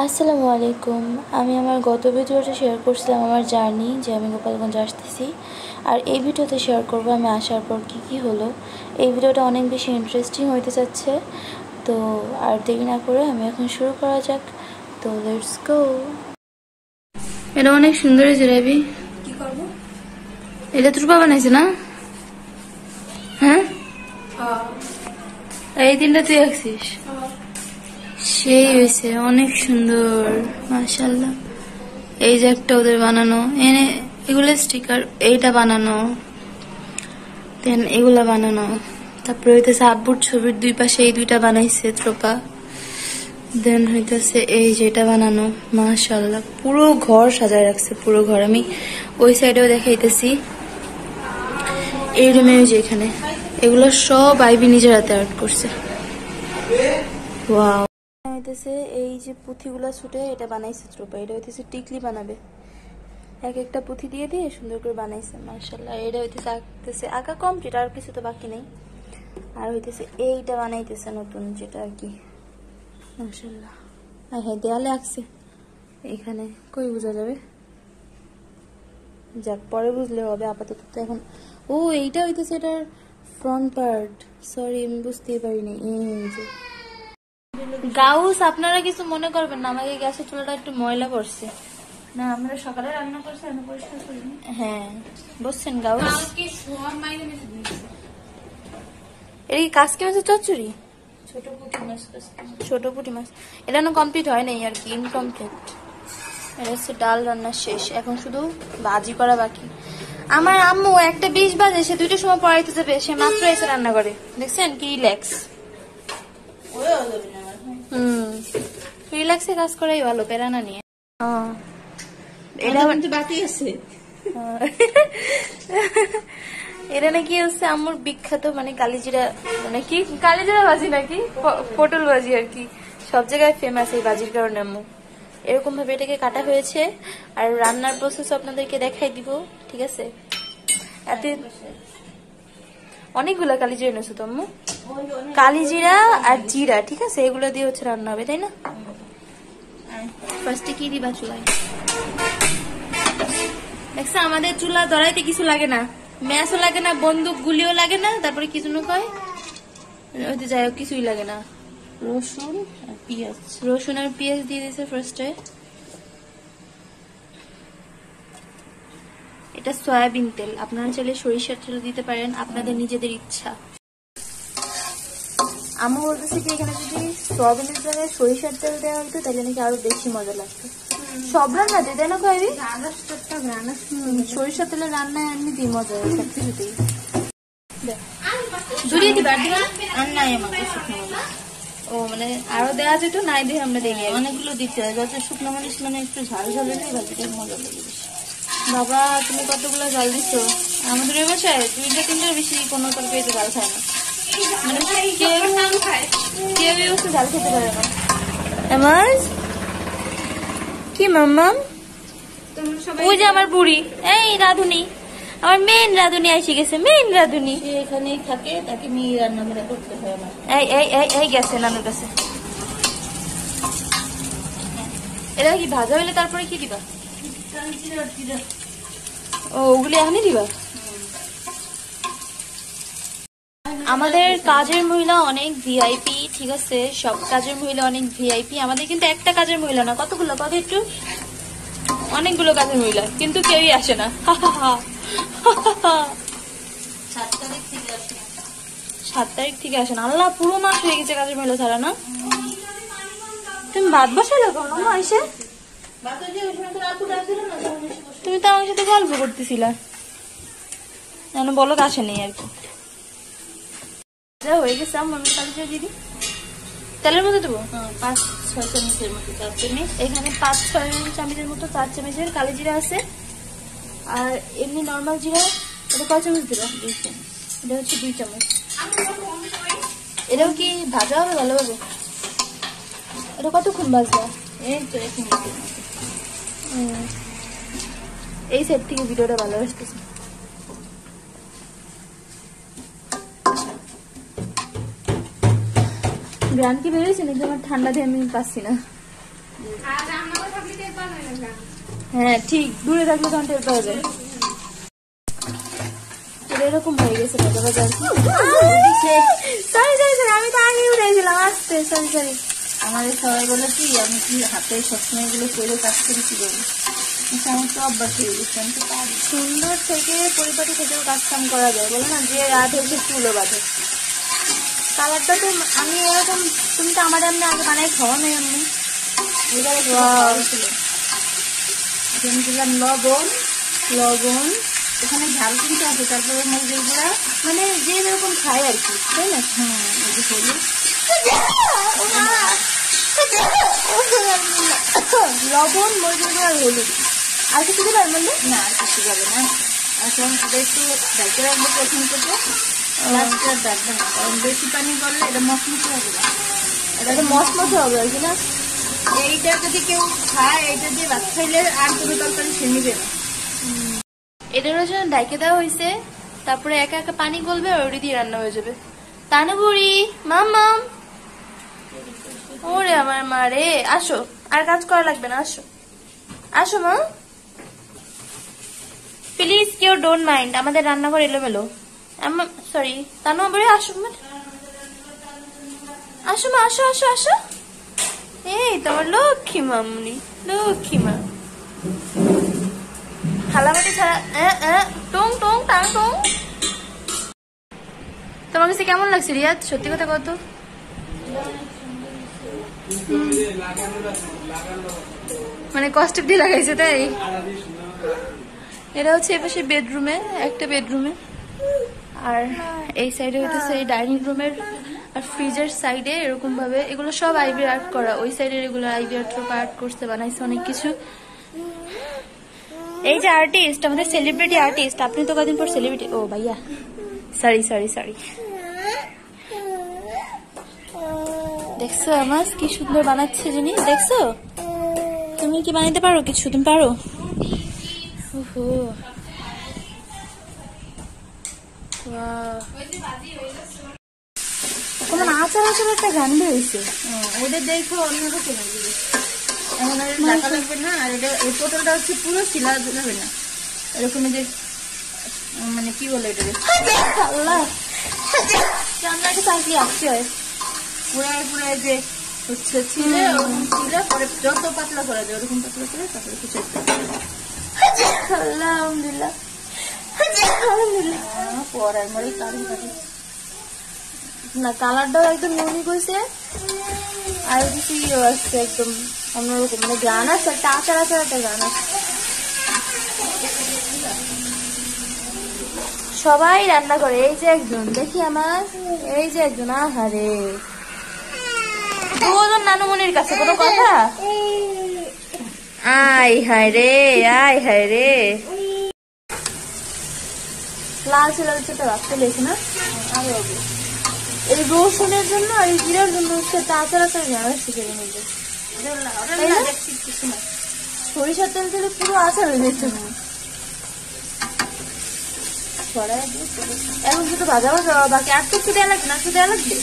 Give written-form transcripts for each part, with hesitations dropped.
আসসালামু আলাইকুম। আমি আমার গত ভিডিওতে শেয়ার করছিলাম আমার জার্নি, যে আমি গোপালগঞ্জ আসতেছি। আর এই ভিডিওতে শেয়ার করব আমি আসার পর কি হলো। এই ভিডিওটা অনেক বেশি ইন্টারেস্টিং হইতে যাচ্ছে। তো আর দেরি না করে আমি এখন শুরু করা যাক। তো লেটস গো। এটা অনেক সুন্দর হয়েছে রাবি। কি করব? এটা তোর বাবা বানাইছে না? হ্যাঁ, এই দিনটা তুই আঁকছিস? সেই হয়েছে, অনেক সুন্দর মাশাআল্লাহ। এই যে একটা ওদের বানানো, এগুলো স্টিকার, এইটা বানানো, দেন এগুলা বানানো, তারপরে হইতেছে আব্বুর ছবির দুই পাশে এই দুইটা বানাইছে ত্রোপা, দেন হইতেছে এই যেটা বানানো মাশাআল্লাহ। পুরো ঘর সাজায় রাখছে, পুরো ঘর। আমি ওই সাইডেও দেখাইতেছি, এই রুমে যে এখানে এগুলো সব আইবি নিজের হাতে আর্ট করছে। ওয়াও। হইতেছে এই যে পুঁথিগুলা ছুটে এটা বানাইছে ত্রোপা, এটা হইতেছে টিকলি বানাবে। এক একটা পুঁথি দিয়ে দিয়ে সুন্দর করে বানাইছে মাশাআল্লাহ। এটা হইতেছে আঁকতেছে, আঁকা কমপ্লিট, আর কিছু তো বাকি নেই। আর হইতেছে এইটা বানাইতেছে নতুন, যেটা আর কি মাশাআল্লাহ। হ্যাঁ, দেয়ালে আঁকছে, এখানে কই বোঝা যাবে, যাক পরে বুঝলে হবে, আপাতত তো এখন। ও এইটা হইতেছে এটার ফ্রন্ট পার্ট, সরি আমি বুঝতেই পারিনি। এই যে গাউস, আপনারা কিছু মনে করবেন না, আমাকে গ্যাসের চুলাটা একটু ময়লা পড়ছে। না, আমরা সকালে রান্না করছি, আমি পরিষ্কার করিনি। হ্যাঁ বুঝছেন গাউস। এটা কি কাসকি মাছের চচ্চড়ি? ছোট পুঁটি মাছ। ছোট পুঁটি মাছ। এটা না কমপ্লিট হয় নাই আর কি, ইনকমপ্লিট। এটা হচ্ছে ডাল রান্না শেষ, এখন শুধু ভাজি করা বাকি। আমার আম্মু 1:20 বাজে, সে 2টার সময় পড়াইতে যাবে, সে মাত্র এসে রান্না করে। দেখছেন কি রিল্যাক্স। রিল্যাক্সে কাজ করাই ভালো, পেরানা নিয়ে। এটা বাকি আছে। এটা নাকি হচ্ছে আম্মুর বিখ্যাত, মানে কালিজিরা, মানে কি কালিজিরা ভাজি নাকি পটল ভাজি আর কি, সব জায়গায় ফেমাস এই ভাজির কারণে। আম্মু এরকম ভাবে এটাকে কাটা হয়েছে, আর রান্নার প্রসেস আপনাদেরকে দেখাই দিব, ঠিক আছে? এতে অনেকগুলা কালিজিরা এনেছো তো আম্মু, কালিজিরা আর জিরা, ঠিক আছে? এগুলো দিয়ে হচ্ছে রান্না হবে, তাই না? ফার্স্টে কি দিবা চুলায়? দেখছো আমাদের চুলা ধরাইতে কিছু লাগে না, ম্যাচও লাগে না, বন্দুক গুলিও লাগে না, তারপরে কি জন্য কয় ওইতে যাই হোক কিছুই লাগে না। রসুন আর পেঁয়াজ। রসুন আর পেঁয়াজ দিয়ে দিয়েছে ফার্স্টে। এটা সয়াবিন তেল, আপনারা চাইলে সরিষার তেল দিতে পারেন, আপনাদের নিজেদের ইচ্ছা। আম্মু বলতেছে কি এখানে যদি সয়াবিনের জায়গায় সরিষার তেল দেওয়া হতো তাহলে নাকি আরো বেশি মজা লাগতো সব রান্নাতে, তাই না কয়বি? সরিষার তেলের রান্নায় এমনি দিই মজা হয় সব কিছুতেই। জড়িয়ে দিবা, আর নাই আমাকে শুকনো মরিচ। ও মানে আরো দেওয়া যেত, নাই দিয়ে আমরা দেখি অনেকগুলো দিতে হয়, যাতে শুকনো মরিচ মানে একটু ঝাল ঝাল হলে ভাজিটা মজা লাগে বেশি। বাবা তুমি কতগুলো জাল দিছো? আমাদের ওই বাসায় 2-3টার বেশি কোনো তরকারিতে জাল খায় না, মানে কেউ জাল খেতে পারে না। আমার কি মাম্মাম, ওই যে আমার বুড়ি, এই রাধুনি, আমার মেন রাধুনি এসে গেছে, মেন রাধুনি। সে এখানেই থাকে, তাকে নিয়ে রান্না করে করতে হয় আমার। এই এই এই এই গেছে নানুর কাছে। এটা কি ভাজা হইলে তারপরে কি দিবা? ও ওগুলি এখনই দিবা? আমাদের কাজের মহিলা অনেক ভিআইপি, ঠিক আছে? সব কাজের মহিলা অনেক ভিআইপি। আমাদের কিন্তু একটা কাজের মহিলা না, কতগুলো, কত একটু অনেকগুলো কাজের মহিলা, কিন্তু কেউই আসে না। 7 তারিখ থেকে আসে না। আল্লাহ, পুরো মাস হয়ে গেছে কাজের মহিলা ছাড়া না। তুমি ভাত বসালে কোনো এসে? তুমি তো আমার সাথে গল্প করতেছিলা, যেন বলো আসে নেই আর কি। হয়ে গেছে মনে কালিজিরা দিদি, তেলের মতো দেবো 5-6 চামচের মতো, 4 চামচ। এখানে 5-6 চামচের মতো 4 চামচের কালিজিরা আছে। আর এমনি নর্মাল জিরা এটা কয় চামচ দিবা? 2 চামচ। এটা হচ্ছে 2 চামচ। এটাও কি ভাজা হবে ভালোভাবে? এটা কতক্ষণ ভাজবা? এই তো 1 মিনিটের মতো। এই সাইড থেকে ভিডিওটা ভালো আসতেছে। গ্রান কি বেরোয়েছে নাকি আমার ঠান্ডা দিয়ে আমি পাচ্ছি না? হ্যাঁ ঠিক, দূরে থাকলে তখন টের পাওয়া যায়। এরকম হয়ে গেছে সরি আমি তো আগে উঠেছিলাম, আসতে সরি সরি। আমাদের সবাই বলে কি আমি কি হাতে সবসময় এগুলো করে কাজ করি কি করবো, আমার তো অভ্যাস হয়ে গেছে, আমি তো পারি। সুন্দর থেকে পরিপাটি থেকেও কাজ কাম করা যায়, বলো না যে রাত হয়েছে চুলো বাঁধে। কালারটা তো আমি ওরকম, তুমি তো আমার এমনি আগে বানাই খাওয়া নেই এমনি। আমি দিলাম লবণ, লবণ, এখানে ঝাল কিন্তু আছে, তারপরে মরিচের গুঁড়া, মানে যে যেরকম খায় আর কি, তাই না? হ্যাঁ এই যে হলুদ, লবণ, মরিচের গুঁড়া আর হলুদ। আর কিছু দিলে আর মধ্যে না আর কিছু যাবে না। এখন এটা একটু ডাইতে রাখবো প্রথম থেকে, লাস্টে আর ডাকবে না, কারণ বেশি পানি করলে এটা মশমশে হবে না, এটা তো মশমশে হবে আর কি না? এইটা যদি কেউ খায় এইটা দিয়ে ভাত খাইলে আর কোনো তরকারি সে নিবে না। এটারও জন্য ডাইকে দেওয়া হয়েছে, তারপরে একা একা পানি গলবে আর ওটি দিয়ে রান্না হয়ে যাবে। তানুবুড়ি মাম্মাম, ওরে আমার মা রে, আসো, আর কাজ করা লাগবে না, আসো আসো মা প্লিজ, কেউ ডোন্ট মাইন্ড, আমাদের রান্নাঘর এলোমেলো। সরি তানুবুড়ি, আসো মা, আসো মা, আসো আসো আসো। এই তোমার লক্ষ্মী মামনি, লক্ষ্মী মা। থালাবাটি ছাড়া টং টং টাং টং। তোমার কাছে কেমন লাগছে রিয়াদ, সত্যি কথা কত? মানে কষ্ট দিয়ে লাগাইছে তাই? এটা হচ্ছে এপাশে বেডরুমে, একটা বেডরুমে, আর এই সাইডে হইতেছে এই ডাইনিং রুমের আর ফ্রিজের সাইডে এরকম ভাবে এগুলো সব আইভি আর্ট করা, ওই সাইডে এগুলো আইভি আর্ট করতে বানাইছে অনেক কিছু। এই যে আর্টিস্ট, আমাদের সেলিব্রিটি আর্টিস্ট, আপনি তো কদিন পর সেলিব্রিটি। ও ভাইয়া সরি সরি সরি। দেখছো আমার কি সুন্দর বানাচ্ছে জিনিস, দেখছো? তুমি কি বানাইতে পারো কিছু? তুমি পারো? ওহো তোমার আচার আচার একটা গান বেরিয়েছে, ওটা দেখো অন্যরকম এমন আর ঢাকা লাগবে না। আর এটা এই পটলটা হচ্ছে পুরো শিলা যাবে না, এরকম যে মানে কি বলে এটা আল্লাহ আমরা একটা চাকরি আসছে পুরায় পুরায় যে হচ্ছে ছিলে, ওরকম ছিলে পরে যত পাতলা করা যায় ওরকম পাতলা করে তারপরে কিছু আল্লাহ আলহামদুলিল্লাহ আলহামদুলিল্লাহ। পরার মরে কারণ থাকে না, কালারটাও একদম ইউনিক হয়েছে, আর কিছু ইয়ে আসছে একদম অন্যরকম, মানে গান আছে একটা আচার আচার একটা গান আছে। সবাই রান্না করে, এই যে একজন দেখি আমার, এই যে একজন, আহারে দুজন নানুমনির কাছে কোনো কথা। আয় হায় রে, আয় হায় রে, লাল ছিল তো রাত চলে এসে না। এই রসুনের জন্য আর এই জিরার জন্য হচ্ছে আচার আচার গান শিখে নিবে, সরিষার তেল দিলে পুরো আচার হয়ে যেত। এখন শুধু ভাজা ভাজা বাকি, আর তো একটু দেওয়া লাগবে না, একটু দেওয়া লাগবে।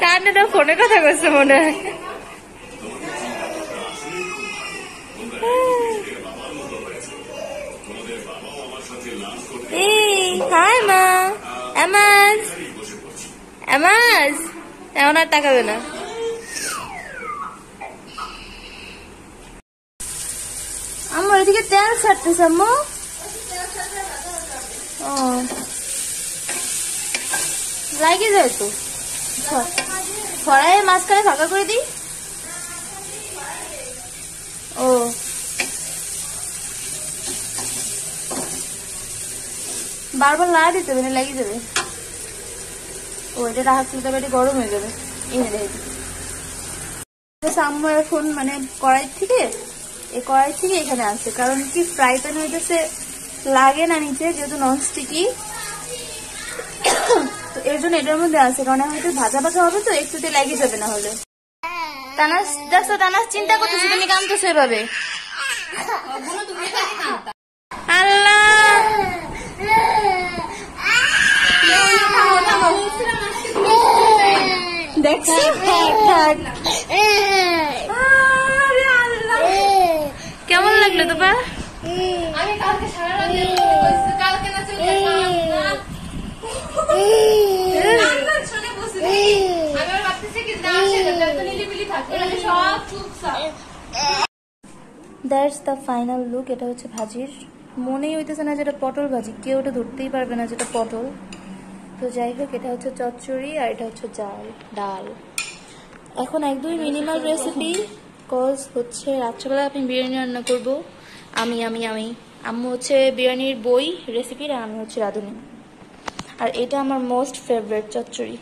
কানে তো ফোনে কথা করছে মনে হয়। হাই মা, আমাজ আমাজ, এমন আর তাকাবে না। আমার এদিকে তেল ছাড়তেছে আম্মু। ও লাগে যায় তো, ফড়াই মাঝখানে ফাঁকা করে দিই। ও বারবার না দিতে হবে, লেগে যাবে। ও এটা রাখলে তবে এটা গরম হয়ে যাবে। আম্মু এখন মানে কড়াই থেকে এখানে আসছে, কারণ কি ফ্রাই প্যান হইতেছে লাগে না নিচে, যেহেতু ননস্টিকি, তো এর জন্য এটার মধ্যে আছে, কারণ হয়তো ভাজা ভাজা হবে তো একটুতে লেগে যাবে না হলে। তানাস দেখছো, তানাস চিন্তা করতেছো, তুমি কামতেছো এভাবে। আল্লাহ দেখছো কেমন লাগলো তোমার? আমি কালকে সারা রাত কালকে না চলে দ্যাটস দ্য ফাইনাল লুক। এটা হচ্ছে ভাজির, মনেই হইতেছে না যেটা পটল ভাজি, কেউ ওটা ধরতেই পারবে না যেটা পটল। তো যাই হোক, এটা হচ্ছে চচ্চড়ি আর এটা হচ্ছে ডাল। এখন একদমই মিনিমাল রেসিপি, কজ হচ্ছে রাত্রেবেলা আমি বিরিয়ানি রান্না করব। আমি আম্মু হচ্ছে বিরিয়ানির বই রেসিপির, আর আমি হচ্ছে রাঁধুনি। আর এটা আমার মোস্ট ফেভারিট চচ্চড়ি।